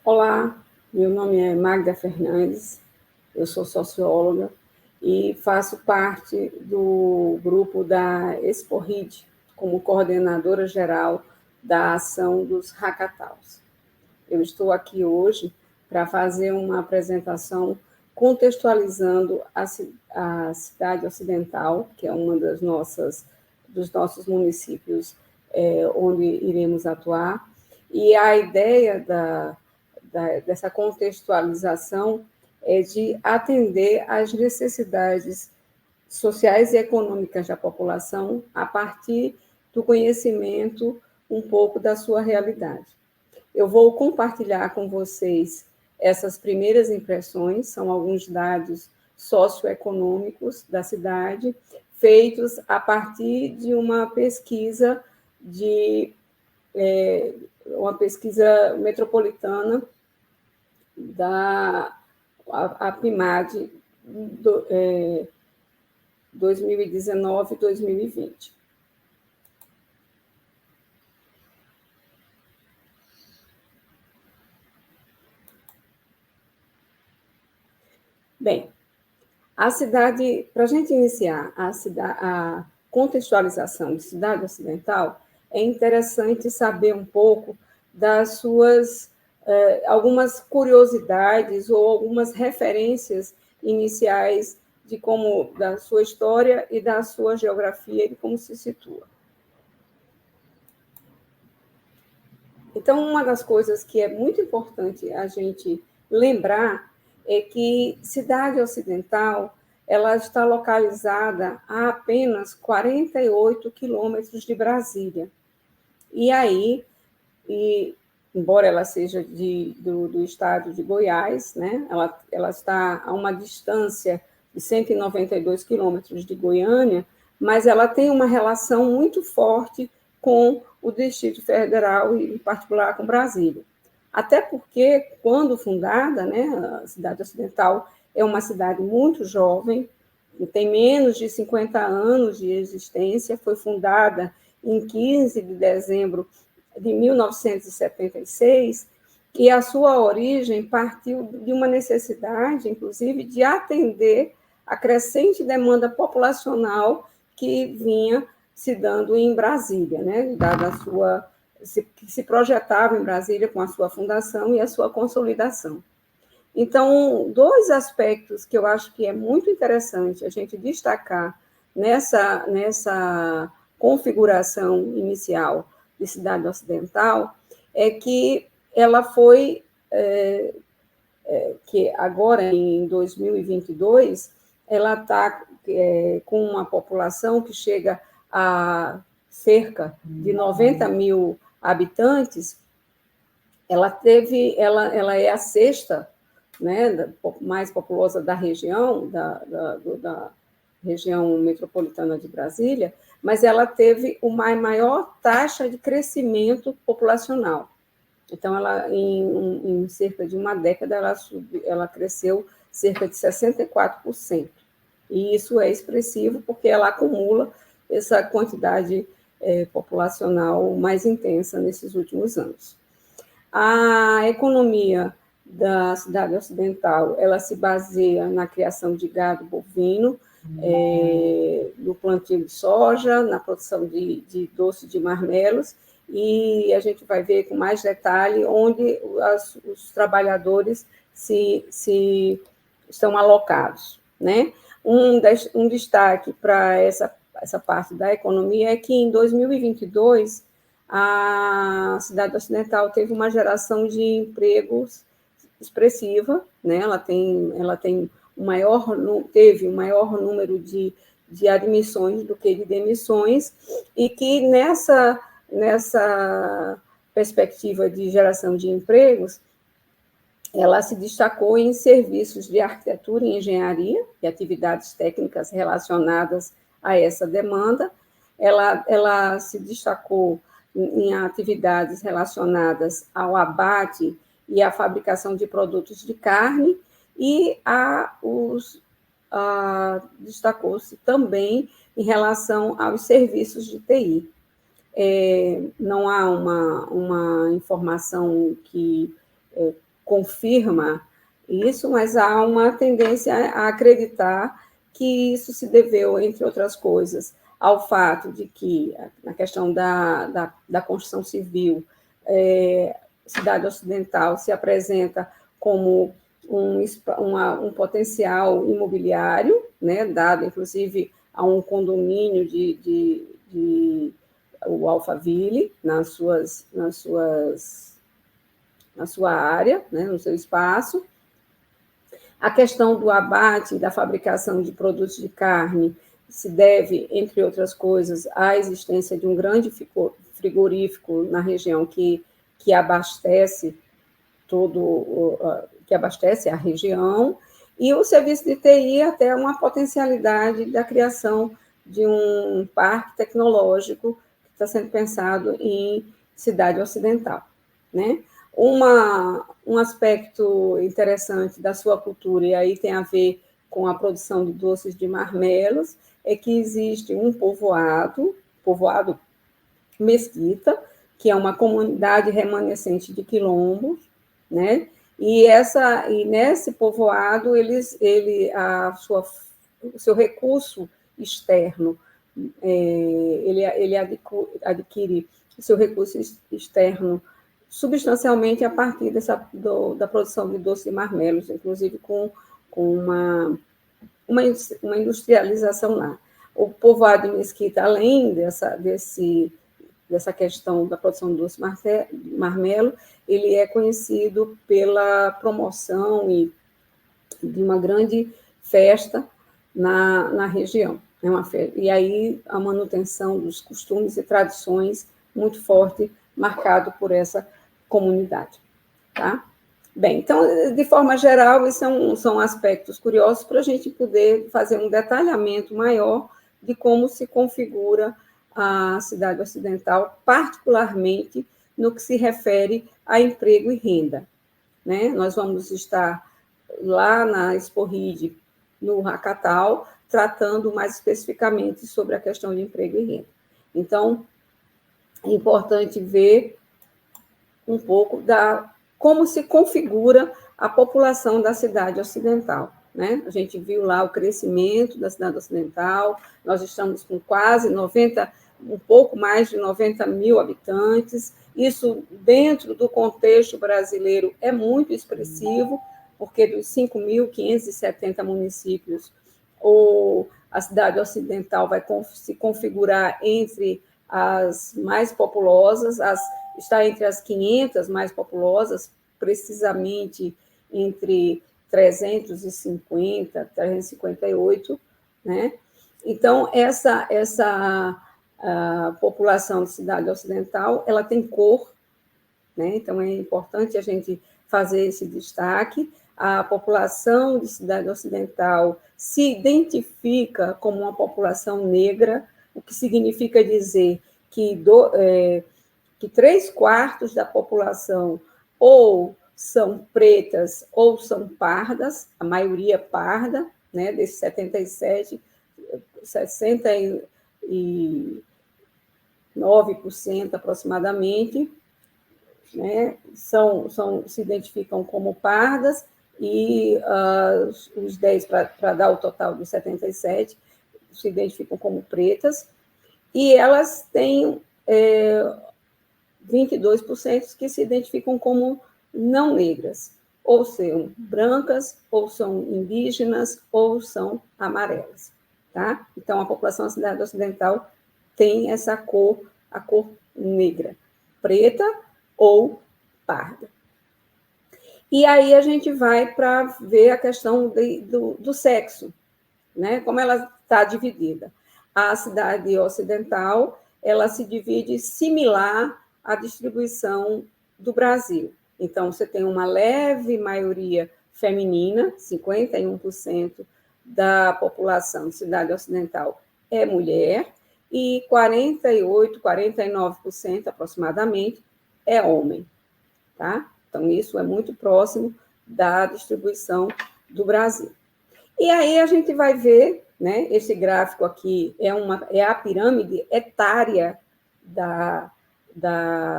Olá, meu nome é Magda Fernandes, eu sou socióloga e faço parte do grupo da Exporrid, como coordenadora geral da ação dos Hackataus. Eu estou aqui hoje para fazer uma apresentação contextualizando a cidade ocidental, que é uma dos nossos municípios onde iremos atuar, e a ideia dessa contextualização é de atender às necessidades sociais e econômicas da população a partir do conhecimento um pouco da sua realidade. Eu vou compartilhar com vocês essas primeiras impressões, são alguns dados socioeconômicos da cidade, feitos a partir de uma pesquisa uma pesquisa metropolitana da APIMAD 2019-2020. Bem, a cidade, para a gente iniciar a contextualização de cidade ocidental, é interessante saber um pouco das suas algumas curiosidades ou algumas referências iniciais de como da sua história e da sua geografia e de como se situa. Então, uma das coisas que é muito importante a gente lembrar é que cidade ocidental ela está localizada a apenas 48 quilômetros de Brasília. E aí, embora ela seja do estado de Goiás, né, ela está a uma distância de 192 quilômetros de Goiânia, mas ela tem uma relação muito forte com o Distrito Federal e, em particular, com Brasília. Até porque, quando fundada, né, a cidade ocidental é uma cidade muito jovem, tem menos de 50 anos de existência, foi fundada em 15 de dezembro de 1976, e a sua origem partiu de uma necessidade, inclusive, de atender a crescente demanda populacional que vinha se dando em Brasília, né, dada a sua que se projetava em Brasília com a sua fundação e a sua consolidação. Então, dois aspectos que eu acho que é muito interessante a gente destacar nessa configuração inicial de cidade ocidental é que ela foi, que agora em 2022, ela está com uma população que chega a cerca de 90 mil habitantes. Ela é a sexta, né, mais populosa da região, da região metropolitana de Brasília, mas ela teve uma maior taxa de crescimento populacional. Então, em cerca de uma década, ela cresceu cerca de 64%. E isso é expressivo porque ela acumula essa quantidade populacional mais intensa nesses últimos anos. A economia da cidade ocidental, ela se baseia na criação de gado bovino, no plantio de soja, na produção de doce de marmelos, e a gente vai ver com mais detalhe onde os trabalhadores estão alocados, né? Um destaque para essa parte da economia é que em 2022 a cidade ocidental teve uma geração de empregos expressiva, né? Ela teve um maior número de admissões do que de demissões, e que nessa perspectiva de geração de empregos, ela se destacou em serviços de arquitetura e engenharia e atividades técnicas relacionadas a essa demanda. Ela se destacou em atividades relacionadas ao abate e à fabricação de produtos de carne, e destacou-se também em relação aos serviços de TI. Não há uma informação que confirma isso, mas há uma tendência a acreditar que isso se deveu, entre outras coisas, ao fato de que, na questão da construção civil, Cidade Ocidental se apresenta como um potencial imobiliário, né, dado, inclusive, a um condomínio o Alphaville, na sua área, né, no seu espaço. A questão do abate, da fabricação de produtos de carne, se deve, entre outras coisas, à existência de um grande frigorífico na região que abastece que abastece a região, e o serviço de TI até uma potencialidade da criação de um parque tecnológico que está sendo pensado em Cidade Ocidental, né? Um aspecto interessante da sua cultura, e aí tem a ver com a produção de doces de marmelos, é que existe um povoado Mesquita, que é uma comunidade remanescente de quilombos, né? E nesse povoado o seu recurso externo, ele adquire o seu recurso externo substancialmente a partir da produção de doces de marmelos, inclusive com uma industrialização lá. O povoado de Mesquita, além dessa questão da produção de doce marmelo, ele é conhecido pela promoção de uma grande festa na região. E aí a manutenção dos costumes e tradições muito forte, marcado por essa comunidade. Tá? Bem, então, de forma geral, esses são aspectos curiosos para a gente poder fazer um detalhamento maior de como se configura a Cidade Ocidental, particularmente no que se refere a emprego e renda. Né? Nós vamos estar lá na Exporrid, no Hackatal, tratando mais especificamente sobre a questão de emprego e renda. Então, é importante ver um pouco como se configura a população da Cidade Ocidental. Né? A gente viu lá o crescimento da Cidade Ocidental, nós estamos com um pouco mais de 90 mil habitantes. Isso, dentro do contexto brasileiro, é muito expressivo, porque dos 5.570 municípios, a Cidade Ocidental vai se configurar entre as mais populosas, está entre as 500 mais populosas, precisamente entre 350, 358, né? Então, essa a população de Cidade Ocidental, ela tem cor, né? Então é importante a gente fazer esse destaque. A população de Cidade Ocidental se identifica como uma população negra, o que significa dizer que 3/4 da população ou são pretas ou são pardas, a maioria parda, né? Desses 77, 69% aproximadamente, né? Se identificam como pardas, e os 10, para dar o total dos 77, se identificam como pretas, e elas têm 22% que se identificam como não negras, ou são brancas, ou são indígenas, ou são amarelas. Tá? Então, a população da Cidade Ocidental tem essa cor, a cor negra, preta ou parda. E aí a gente vai para ver a questão do sexo, né? Como ela está dividida. A Cidade Ocidental, ela se divide similar à distribuição do Brasil. Então, você tem uma leve maioria feminina, 51% da população de Cidade Ocidental é mulher, e 48%, 49% aproximadamente é homem. Tá? Então, isso é muito próximo da distribuição do Brasil. E aí a gente vai ver, né, esse gráfico aqui é a pirâmide etária da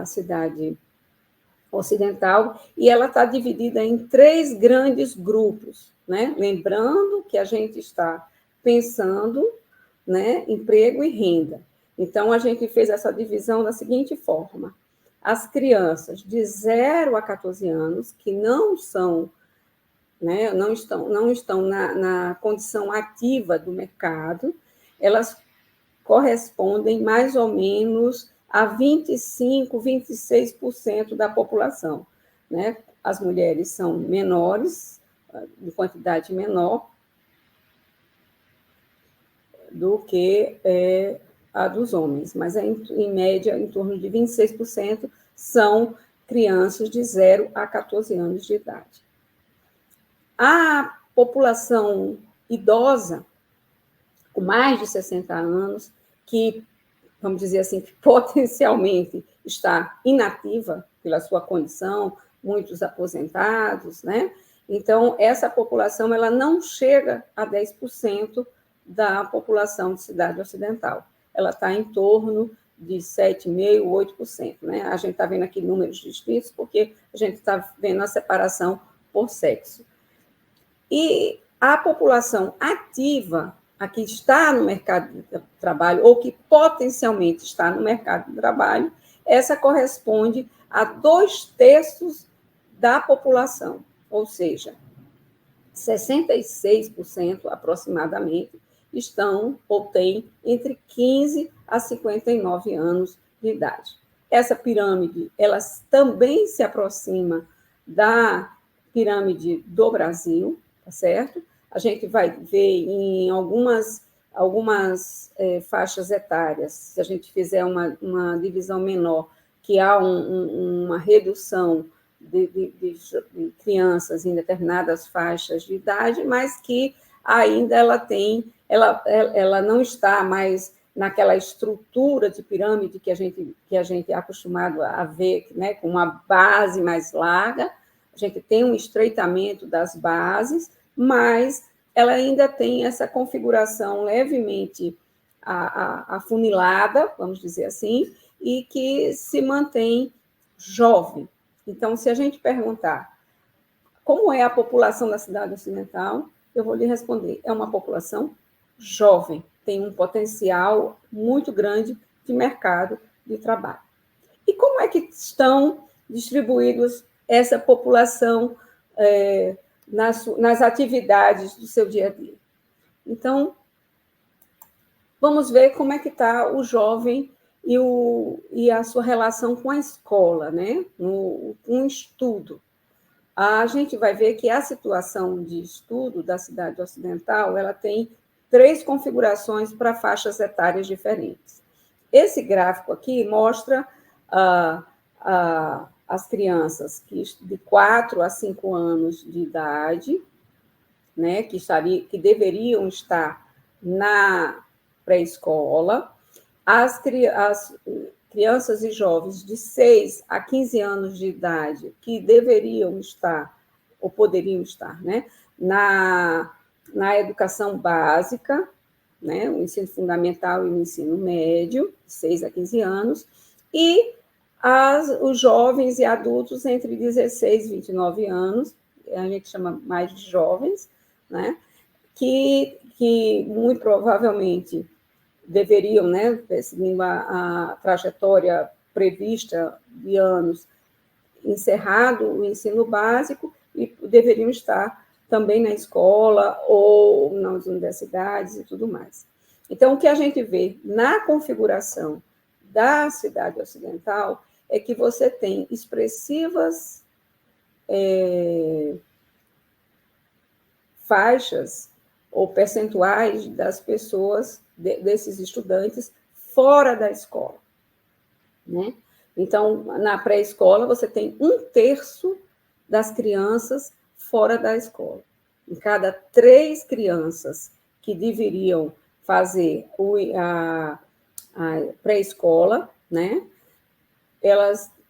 Cidade ocidental, e ela está dividida em 3 grandes grupos, né? Lembrando que a gente está pensando, né, emprego e renda. Então, a gente fez essa divisão da seguinte forma: as crianças de 0 a 14 anos, que não são, né, não estão na condição ativa do mercado, elas correspondem mais ou menos a 25, 26% da população, né? As mulheres são menores, de quantidade menor do que a dos homens, mas em média, em torno de 26% são crianças de 0 a 14 anos de idade. A população idosa, com mais de 60 anos, que, vamos dizer assim, que potencialmente está inativa pela sua condição, muitos aposentados, né? Então, essa população ela não chega a 10% da população de Cidade Ocidental. Ela está em torno de 7,5%, 8%. Né? A gente está vendo aqui números distintos porque a gente está vendo a separação por sexo. E a população ativa, a que está no mercado de trabalho, ou que potencialmente está no mercado de trabalho, essa corresponde a 2/3 da população, ou seja, 66% aproximadamente estão ou têm entre 15 a 59 anos de idade. Essa pirâmide, ela também se aproxima da pirâmide do Brasil, tá certo? A gente vai ver em algumas faixas etárias, se a gente fizer uma divisão menor, que há uma redução de crianças em determinadas faixas de idade, mas que ainda ela não está mais naquela estrutura de pirâmide que a gente é acostumado a ver, né, com uma base mais larga. A gente tem um estreitamento das bases, mas ela ainda tem essa configuração levemente afunilada, vamos dizer assim, e que se mantém jovem. Então, se a gente perguntar como é a população da Cidade Ocidental, eu vou lhe responder: é uma população jovem, tem um potencial muito grande de mercado de trabalho. E como é que estão distribuídos essa população nas atividades do seu dia a dia? Então, vamos ver como é que está o jovem e a sua relação com a escola, né? Com o estudo. A gente vai ver que a situação de estudo da Cidade Ocidental ela tem 3 configurações para faixas etárias diferentes. Esse gráfico aqui mostra as crianças de 4 a 5 anos de idade, né, que deveriam estar na pré-escola, as crianças e jovens de 6 a 15 anos de idade, que deveriam estar, ou poderiam estar, né, na educação básica, né, o ensino fundamental e o ensino médio, de 6 a 15 anos, e os jovens e adultos entre 16 e 29 anos, a gente chama mais de jovens, né, que muito provavelmente deveriam, né, seguindo a trajetória prevista de anos, encerrado o ensino básico e deveriam estar também na escola ou nas universidades e tudo mais. Então, o que a gente vê na configuração da Cidade Ocidental é que você tem expressivas faixas ou percentuais das pessoas, desses estudantes, fora da escola, né? Então, na pré-escola, você tem 1/3 das crianças fora da escola. Em cada 3 crianças que deveriam fazer a pré-escola, né?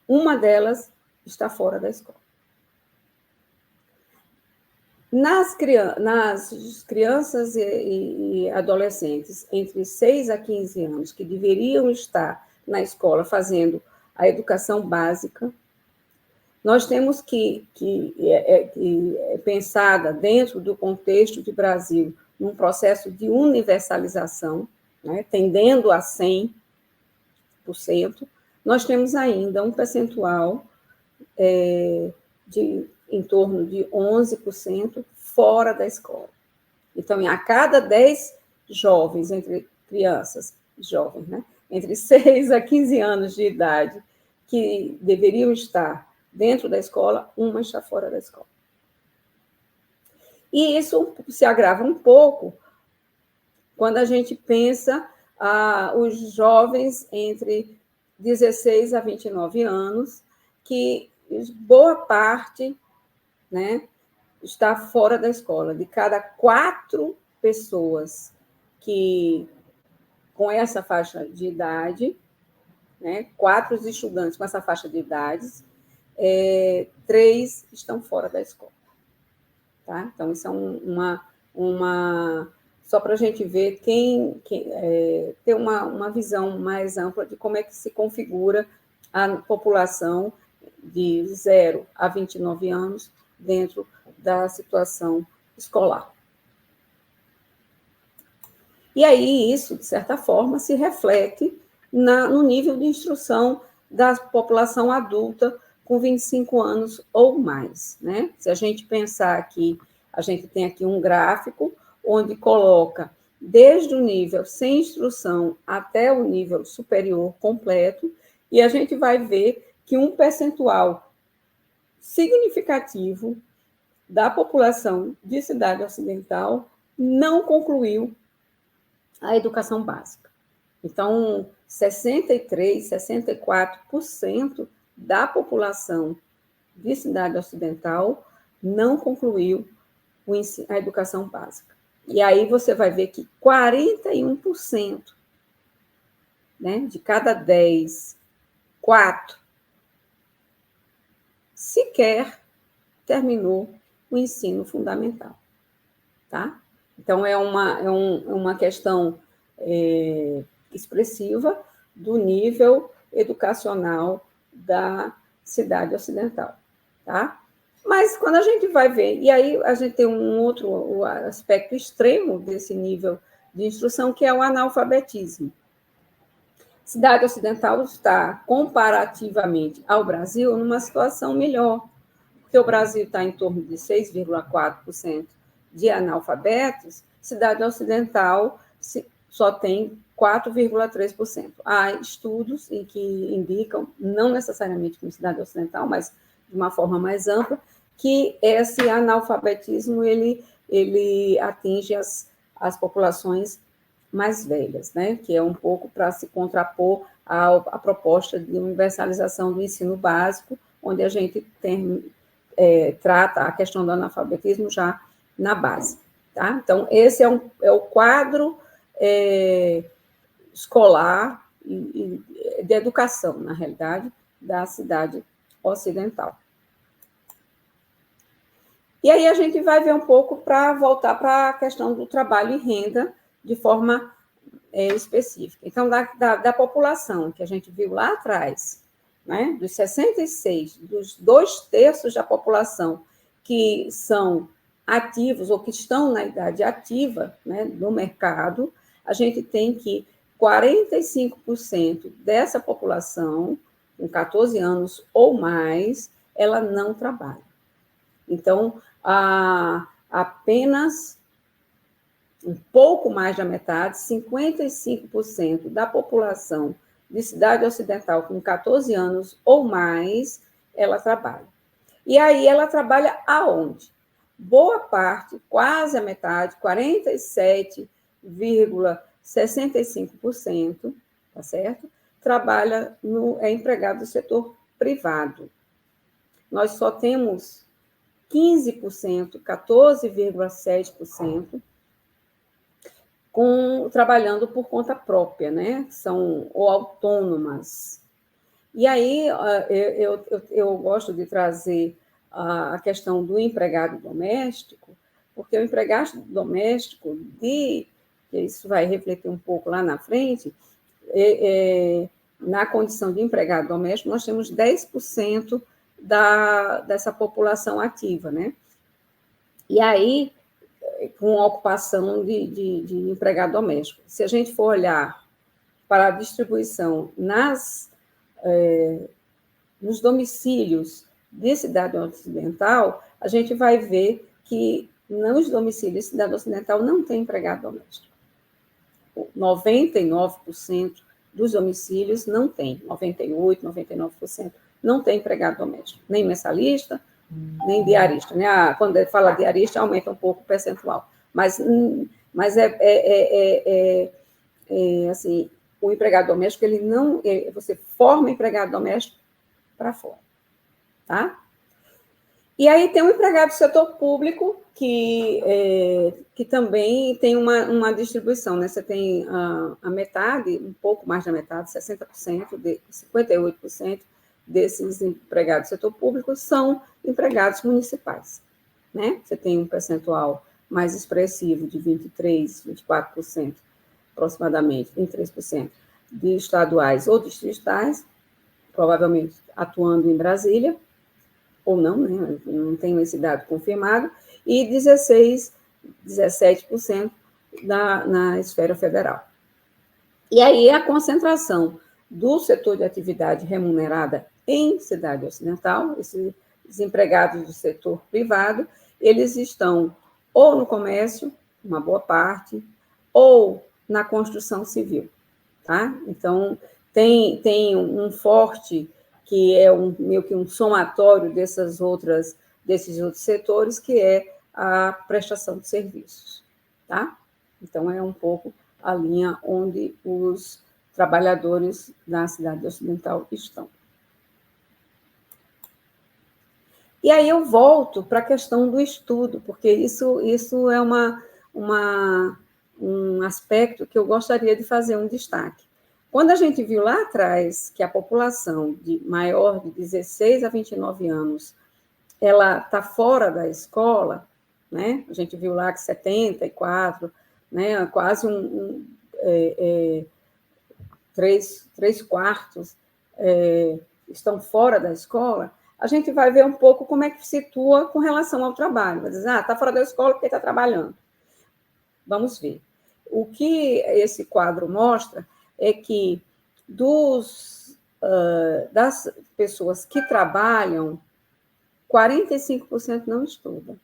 Uma delas está fora da escola. Nas crianças e adolescentes entre 6 a 15 anos, que deveriam estar na escola fazendo a educação básica, nós temos que pensada dentro do contexto de Brasil, num processo de universalização, né, tendendo a 100%, nós temos ainda um percentual em torno de 11% fora da escola. Então, a cada 10 jovens, entre crianças jovens, né, entre 6 a 15 anos de idade, que deveriam estar dentro da escola, uma está fora da escola. E isso se agrava um pouco quando a gente pensa os jovens entre 16 a 29 anos, que boa parte, né, está fora da escola. De cada 4 pessoas que com essa faixa de idade, né, 4 estudantes com essa faixa de idades, 3 estão fora da escola. Tá? Então, isso é só para a gente ver ter uma visão mais ampla de como é que se configura a população de 0 a 29 anos dentro da situação escolar. E aí, isso, de certa forma, se reflete no nível de instrução da população adulta com 25 anos ou mais, né? Se a gente pensar que a gente tem aqui um gráfico onde coloca desde o nível sem instrução até o nível superior completo, e a gente vai ver que um percentual significativo da população de Cidade Ocidental não concluiu a educação básica. Então, 63%, 64% da população de Cidade Ocidental não concluiu a educação básica. E aí você vai ver que 41%, né, de cada 10, 4 sequer terminou o ensino fundamental. Tá? Então, é uma questão expressiva do nível educacional da Cidade Ocidental. Tá? Mas, quando a gente vai ver, e aí a gente tem um outro aspecto extremo desse nível de instrução, que é o analfabetismo. Cidade Ocidental está, comparativamente ao Brasil, numa situação melhor, porque o Brasil está em torno de 6,4% de analfabetos, Cidade Ocidental só tem 4,3%. Há estudos em que indicam, não necessariamente como Cidade Ocidental, mas de uma forma mais ampla, que esse analfabetismo ele atinge as populações mais velhas, né? Que é um pouco para se contrapor à proposta de universalização do ensino básico, onde a gente trata a questão do analfabetismo já na base. Tá? Então, esse é o quadro escolar e de educação, na realidade, da Cidade Ocidental. E aí a gente vai ver um pouco para voltar para a questão do trabalho e renda de forma específica. Então, da população que a gente viu lá atrás, né, dos 66, dos 2/3 da população que são ativos ou que estão na idade ativa, né, no mercado, a gente tem que 45% dessa população, com 14 anos ou mais, ela não trabalha. Então, apenas um pouco mais da metade, 55% da população de Cidade Ocidental com 14 anos ou mais, ela trabalha. E aí ela trabalha aonde? Boa parte, quase a metade, 47,65%, tá certo? Trabalha é empregado do setor privado. Nós só temos 15%, 14,7%, trabalhando por conta própria, né? São ou autônomas. E aí eu gosto de trazer a questão do empregado doméstico, porque o empregado doméstico, isso vai refletir um pouco lá na frente, na condição de empregado doméstico, nós temos 10% dessa população ativa, né? E aí, com a ocupação de empregado doméstico. Se a gente for olhar para a distribuição nos domicílios de cidade ocidental, a gente vai ver que nos domicílios de cidade ocidental não tem empregado doméstico. 99% dos domicílios não tem, 98%, 99% não tem empregado doméstico, nem mensalista, nem diarista. Né? Quando fala diarista, aumenta um pouco o percentual. Mas assim, o empregado doméstico, ele não... Você forma empregado doméstico para fora, tá? E aí tem um empregado do setor público que também tem uma distribuição, né? Você tem a metade, um pouco mais da metade, 60%, 58% desses empregados do setor público são empregados municipais, né? Você tem um percentual mais expressivo de 23%, 24%, aproximadamente, 23% de estaduais ou distritais, provavelmente atuando em Brasília, ou não, né? Não tenho esse dado confirmado, e 17% na esfera federal. E aí a concentração do setor de atividade remunerada em cidade ocidental, esses empregados do setor privado, eles estão ou no comércio, uma boa parte, ou na construção civil, tá? Então, tem um forte que é meio que um somatório desses outros setores, que é a prestação de serviços, tá? Então, é um pouco a linha onde os trabalhadores da cidade ocidental estão. E aí eu volto para a questão do estudo, porque isso é um aspecto que eu gostaria de fazer um destaque. Quando a gente viu lá atrás que a população maior de 16 a 29 anos ela está fora da escola, né? A gente viu lá que 74, né? Quase três quartos estão fora da escola. A gente vai ver um pouco como é que se situa com relação ao trabalho. Vai dizer, está fora da escola porque está trabalhando. Vamos ver. O que esse quadro mostra é que das pessoas que trabalham, 45% não estudam.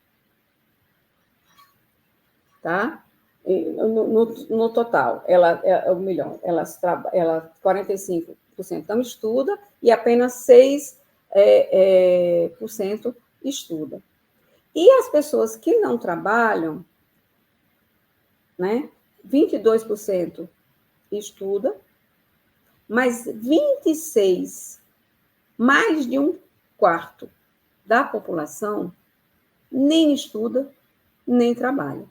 Tá? No total, elas 45% não estuda e apenas 6% estuda. E as pessoas que não trabalham, né, 22% estuda, mas 26%, mais de um quarto da população, nem estuda, nem trabalha.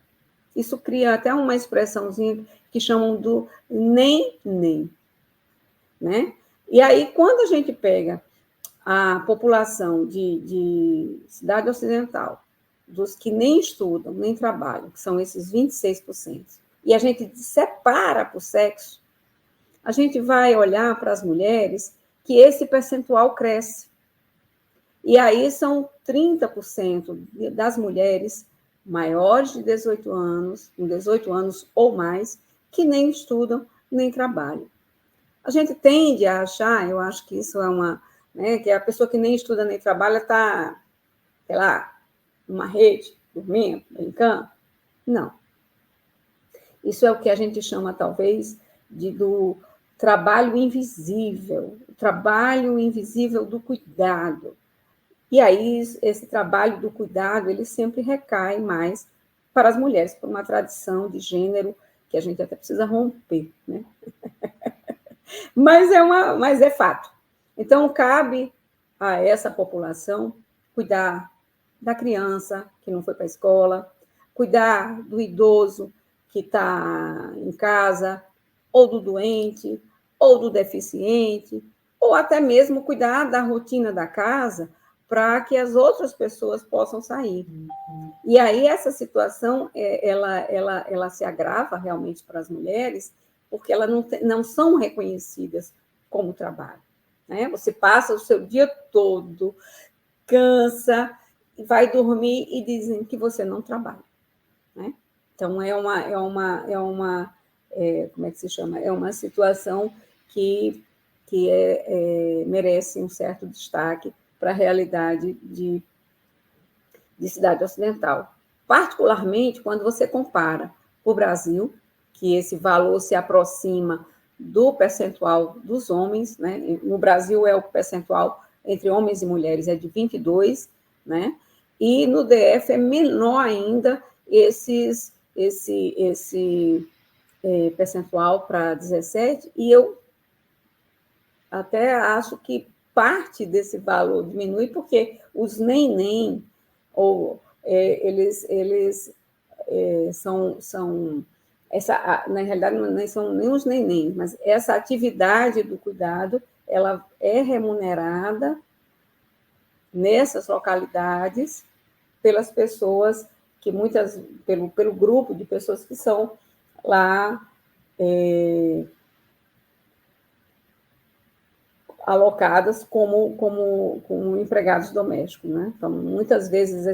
Isso cria até uma expressãozinha que chamam do nem, né? E aí, quando a gente pega a população de cidade ocidental, dos que nem estudam, nem trabalham, que são esses 26%, e a gente separa por sexo, a gente vai olhar para as mulheres que esse percentual cresce. E aí são 30% das mulheres maiores de 18 anos, com 18 anos ou mais, que nem estudam, nem trabalham. A gente tende a achar, eu acho que isso é que a pessoa que nem estuda nem trabalha está, sei lá, numa rede, dormindo, brincando. Não. Isso é o que a gente chama, talvez, do trabalho invisível, o trabalho invisível do cuidado. E aí, esse trabalho do cuidado, ele sempre recai mais para as mulheres, por uma tradição de gênero que a gente até precisa romper, né? Mas é fato. Então, cabe a essa população cuidar da criança que não foi para a escola, cuidar do idoso que está em casa, ou do doente, ou do deficiente, ou até mesmo cuidar da rotina da casa, para que as outras pessoas possam sair. E aí essa situação, ela se agrava realmente para as mulheres, porque elas não são reconhecidas como trabalho. Né? Você passa o seu dia todo cansa, vai dormir e dizem que você não trabalha, né? Então, como é que se chama? É uma situação que merece um certo destaque para a realidade de cidade ocidental. Particularmente quando você compara o Brasil, que esse valor se aproxima do percentual dos homens, né? No Brasil é o percentual entre homens e mulheres é de 22, né? E no DF é menor ainda esse percentual para 17, e eu até acho que parte desse valor diminui porque os neném, ou eles são na realidade não são nem os neném, mas essa atividade do cuidado ela é remunerada nessas localidades pelas pessoas que pelo grupo de pessoas que são lá alocadas como empregados domésticos, né? Então, muitas vezes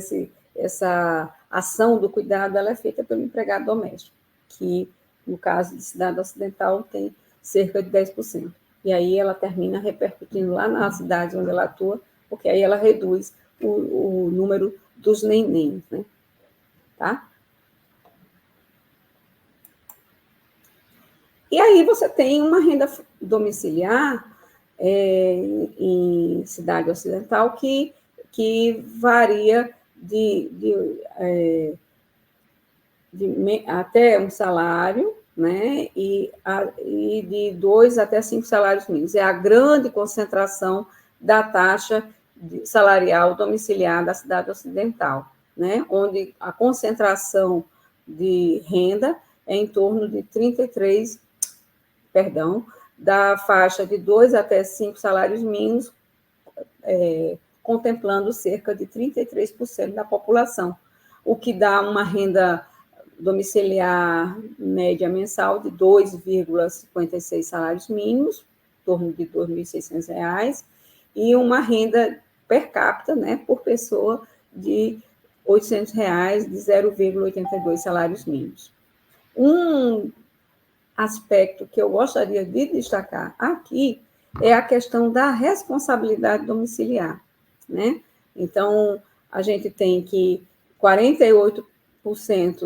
essa ação do cuidado ela é feita pelo empregado doméstico, que no caso de cidade ocidental tem cerca de 10%. E aí ela termina repercutindo lá na cidade onde ela atua, porque aí ela reduz o número dos nenéns, né? Tá? E aí você tem uma renda domiciliar em cidade ocidental que varia até um salário, né, e de 2 até 5 salários mínimos. É a grande concentração da taxa salarial domiciliar da cidade ocidental, né, onde a concentração de renda é em torno de 33, da faixa de 2 até 5 salários mínimos, contemplando cerca de 33% da população, o que dá uma renda domiciliar média mensal de 2,56 salários mínimos, em torno de R$ 2.600, e uma renda per capita, né, por pessoa, de R$ 800, de 0,82 salários mínimos. Um aspecto que eu gostaria de destacar aqui é a questão da responsabilidade domiciliar, né? Então, a gente tem que 48%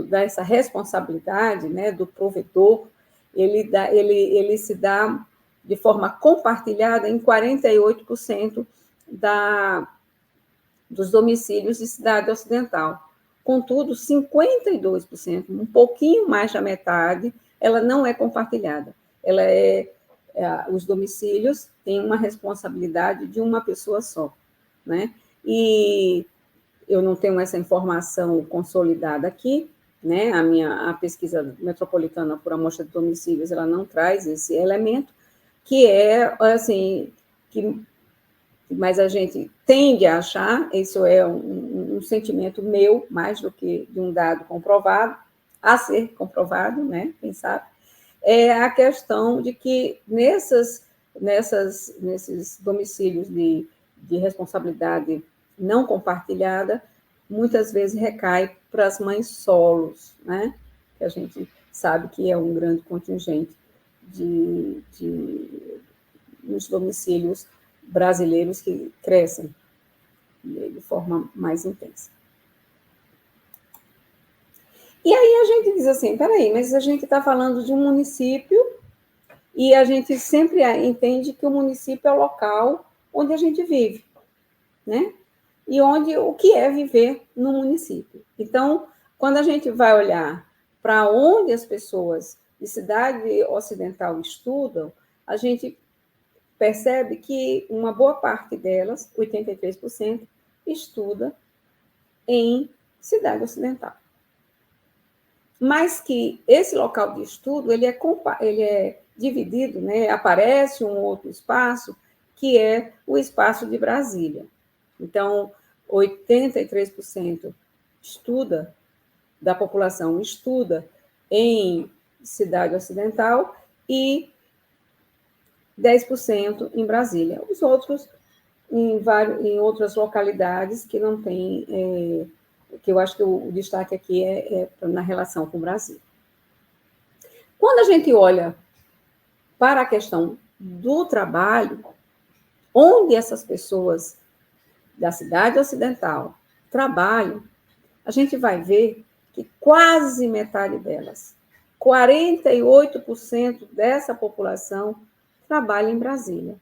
dessa responsabilidade, né, do provedor, ele se dá de forma compartilhada em 48% dos domicílios de cidade ocidental. Contudo, 52%, um pouquinho mais da metade, ela não é compartilhada. Os domicílios têm uma responsabilidade de uma pessoa só, né? E eu não tenho essa informação consolidada aqui, né? A pesquisa metropolitana por amostra de domicílios, ela não traz esse elemento, que é, assim, mas a gente tende a achar, isso é um sentimento meu, mais do que de um dado comprovado, a ser comprovado, né? Quem sabe, é a questão de que nesses domicílios de responsabilidade não compartilhada, muitas vezes recai para as mães solos, né? Que a gente sabe que é um grande contingente nos domicílios brasileiros que crescem de forma mais intensa. E aí a gente diz assim, peraí, mas a gente está falando de um município e a gente sempre entende que o município é o local onde a gente vive, né? E o que é viver no município. Então, quando a gente vai olhar para onde as pessoas de cidade ocidental estudam, a gente percebe que uma boa parte delas, 83%, estuda em cidade ocidental. Mas que esse local de estudo ele é dividido, né? Aparece um outro espaço, que é o espaço de Brasília. Então, 83% da população estuda em cidade ocidental e 10% em Brasília. Os outros em outras localidades que não tem, que eu acho que o destaque aqui é na relação com o Brasil. Quando a gente olha para a questão do trabalho, onde essas pessoas da cidade ocidental trabalham, a gente vai ver que quase metade delas, 48% dessa população, trabalha em Brasília.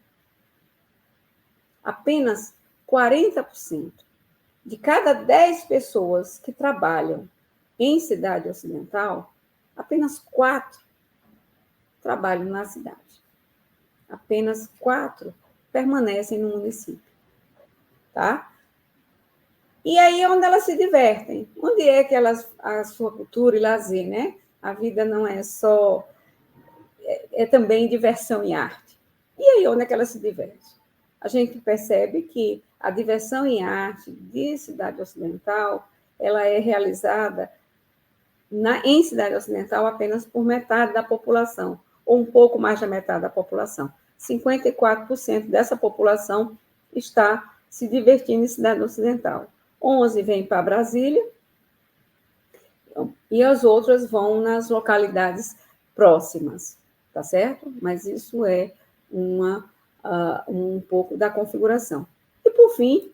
Apenas 40%. De cada 10 pessoas que trabalham em cidade ocidental, apenas 4 trabalham na cidade. Apenas 4 permanecem no município. Tá? E aí é onde elas se divertem. Onde é que a sua cultura e lazer, né? A vida não é só... É também diversão e arte. E aí onde é que ela se diverte? A gente percebe que a diversão em arte de cidade ocidental, ela é realizada em cidade ocidental apenas por metade da população, ou um pouco mais da metade da população. 54% dessa população está se divertindo em cidade ocidental. 11 vêm para Brasília e as outras vão nas localidades próximas, tá certo? Mas isso é um pouco da configuração. E, por fim,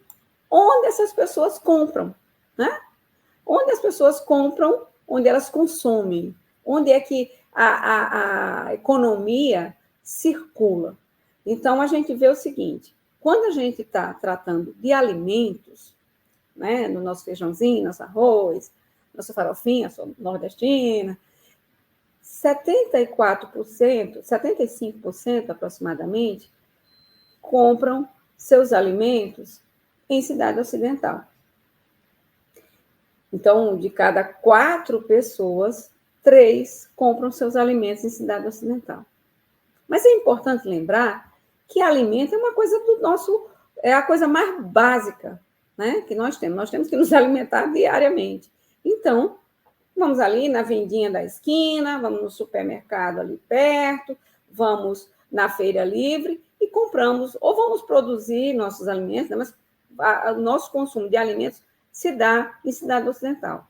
onde essas pessoas compram, né? Onde as pessoas compram, onde elas consomem, onde é que a economia circula. Então, a gente vê o seguinte, quando a gente está tratando de alimentos, né, no nosso feijãozinho, nosso arroz, nossa farofinha nordestina, 74%, 75% aproximadamente, compram seus alimentos em cidade ocidental. Então, de cada 4 pessoas, 3 compram seus alimentos em cidade ocidental. Mas é importante lembrar que alimento é uma coisa do nosso... É a coisa mais básica, né, que nós temos. Nós temos que nos alimentar diariamente. Então, vamos ali na vendinha da esquina, vamos no supermercado ali perto, vamos na feira livre e compramos, ou vamos produzir nossos alimentos, né, mas o nosso consumo de alimentos se dá em cidade ocidental.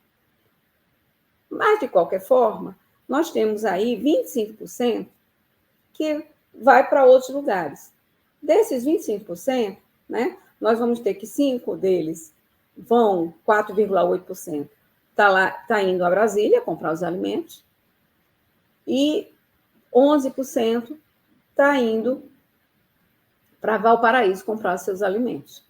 Mas, de qualquer forma, nós temos aí 25% que vai para outros lugares. Desses 25%, né, nós vamos ter que 5 deles vão, 4,8%, está indo a Brasília comprar os alimentos, e 11% está indo para Valparaíso comprar os seus alimentos.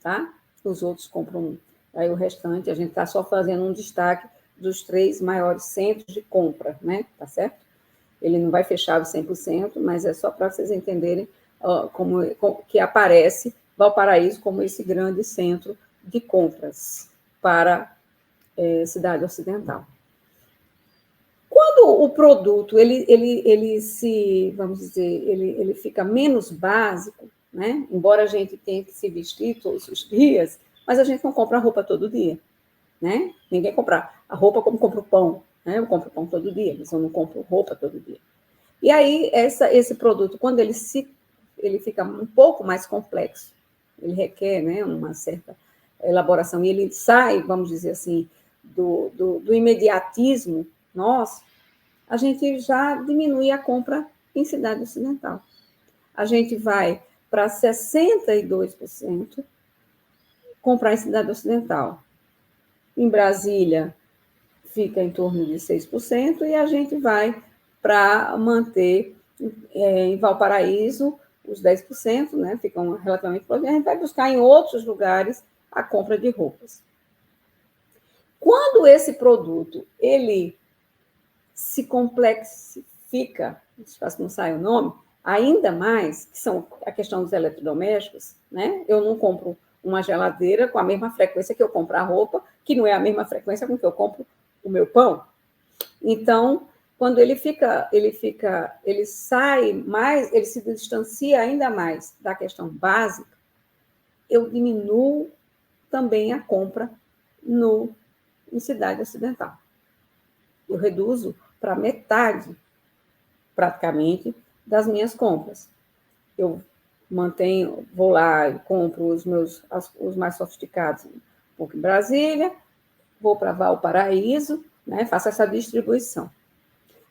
Tá? Os outros compram, aí o restante, a gente está só fazendo um destaque dos 3 maiores centros de compra, né? Tá certo? Ele não vai fechar os 100%, mas é só para vocês entenderem como que aparece Valparaíso como esse grande centro de compras para cidade ocidental. Quando o produto ele se, vamos dizer, ele fica menos básico, né? Embora a gente tenha que se vestir todos os dias, mas a gente não compra roupa todo dia, né? Ninguém compra a roupa como compra o pão, né? Eu compro pão todo dia, mas eu não compro roupa todo dia. E aí esse produto, quando ele fica um pouco mais complexo, ele requer, né, uma certa elaboração e ele sai, vamos dizer assim, do imediatismo nosso, a gente já diminui a compra em cidade ocidental. A gente vai para 62% comprar em cidade ocidental. Em Brasília, fica em torno de 6%, e a gente vai para manter em Valparaíso os 10%, né, ficam relativamente próximos, a gente vai buscar em outros lugares a compra de roupas. Quando esse produto ele se complexifica, não sai o nome, ainda mais, que são a questão dos eletrodomésticos, né? Eu não compro uma geladeira com a mesma frequência que eu compro a roupa, que não é a mesma frequência com que eu compro o meu pão. Então, quando ele sai mais, ele se distancia ainda mais da questão básica, eu diminuo também a compra em cidade ocidental. Eu reduzo para metade, praticamente, das minhas compras. Eu vou lá e compro os mais sofisticados em Brasília, vou para Valparaíso, né, faço essa distribuição.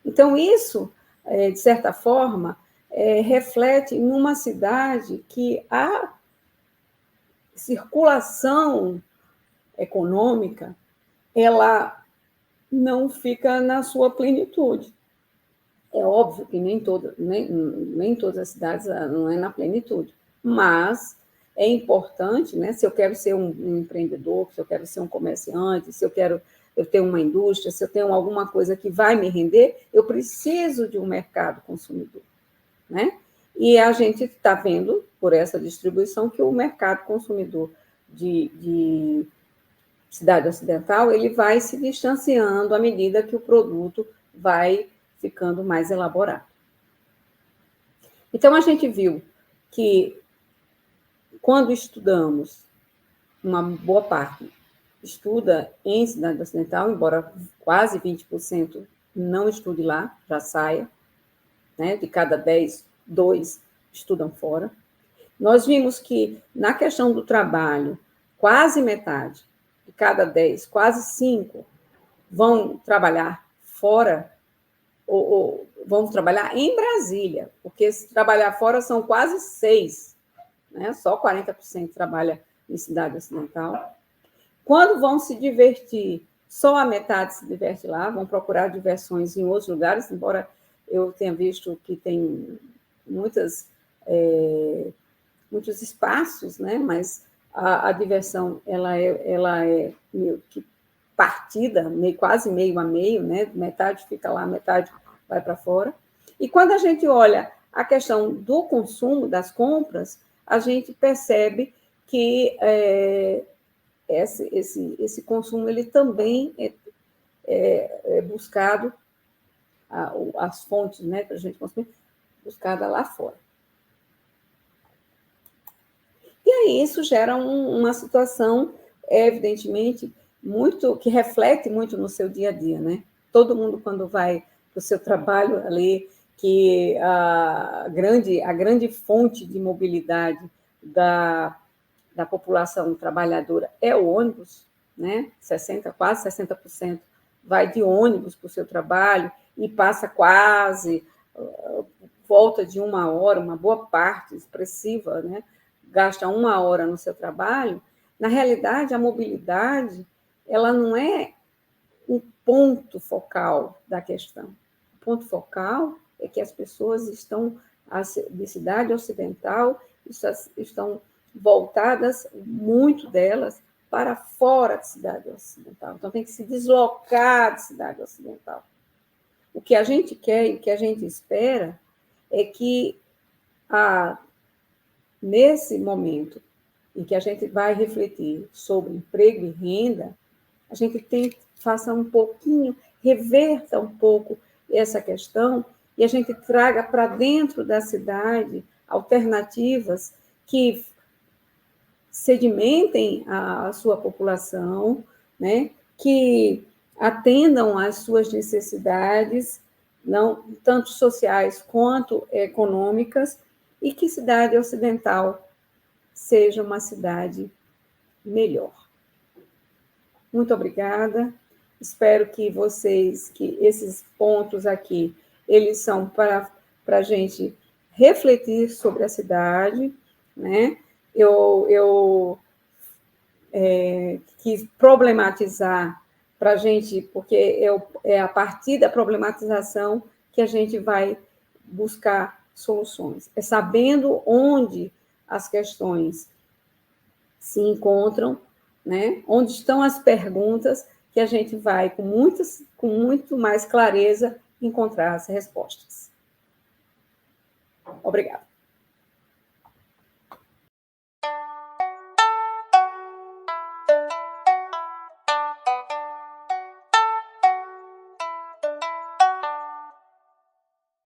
Então, isso, de certa forma, reflete numa cidade que a circulação econômica ela não fica na sua plenitude. É óbvio que nem todas as cidades não é na plenitude, mas é importante, né? Se eu quero ser um empreendedor, se eu quero ser um comerciante, se eu tenho uma indústria, se eu tenho alguma coisa que vai me render, eu preciso de um mercado consumidor, né? E a gente está vendo, por essa distribuição, que o mercado consumidor de cidade ocidental ele vai se distanciando à medida que o produto vai ficando mais elaborado. Então, a gente viu que, quando estudamos, uma boa parte estuda em cidade ocidental, embora quase 20% não estude lá, já saia, né? De cada 10, 2 estudam fora. Nós vimos que, na questão do trabalho, quase metade, de cada 10, quase 5 vão trabalhar fora ou vamos trabalhar em Brasília, porque se trabalhar fora são quase 6, né? Só 40% trabalha em cidade ocidental. Quando vão se divertir, só a metade se diverte lá, vão procurar diversões em outros lugares, embora eu tenha visto que tem muitos espaços, né? Mas a diversão ela é meio que partida, quase meio a meio, né? Metade fica lá, metade vai para fora. E quando a gente olha a questão do consumo, das compras, a gente percebe que esse consumo ele também é buscado, as fontes, né, para a gente consumir, buscada lá fora. E aí isso gera uma situação, evidentemente, que reflete muito no seu dia a dia, né? Todo mundo, quando vai para o seu trabalho ali, que a grande fonte de mobilidade da população trabalhadora é o ônibus, né? Quase 60% vai de ônibus para o seu trabalho e passa quase volta de 1 hora, uma boa parte expressiva, né? Gasta 1 hora no seu trabalho. Na realidade, a mobilidade ela não é um ponto focal da questão. O ponto focal é que as pessoas de cidade ocidental estão voltadas, muito delas, para fora de cidade ocidental. Então, tem que se deslocar de cidade ocidental. O que a gente quer e o que a gente espera é que, nesse momento em que a gente vai refletir sobre emprego e renda, a gente faça um pouquinho, reverta um pouco essa questão e a gente traga para dentro da cidade alternativas que sedimentem a sua população, né? Que atendam às suas necessidades, não tanto sociais quanto econômicas, e que cidade ocidental seja uma cidade melhor. Muito obrigada. Espero que esses pontos aqui, eles são para a gente refletir sobre a cidade, né? Eu quis problematizar para a gente, porque é a partir da problematização que a gente vai buscar soluções. É sabendo onde as questões se encontram, né? Onde estão as perguntas, que a gente vai, com muito mais clareza, encontrar as respostas. Obrigada.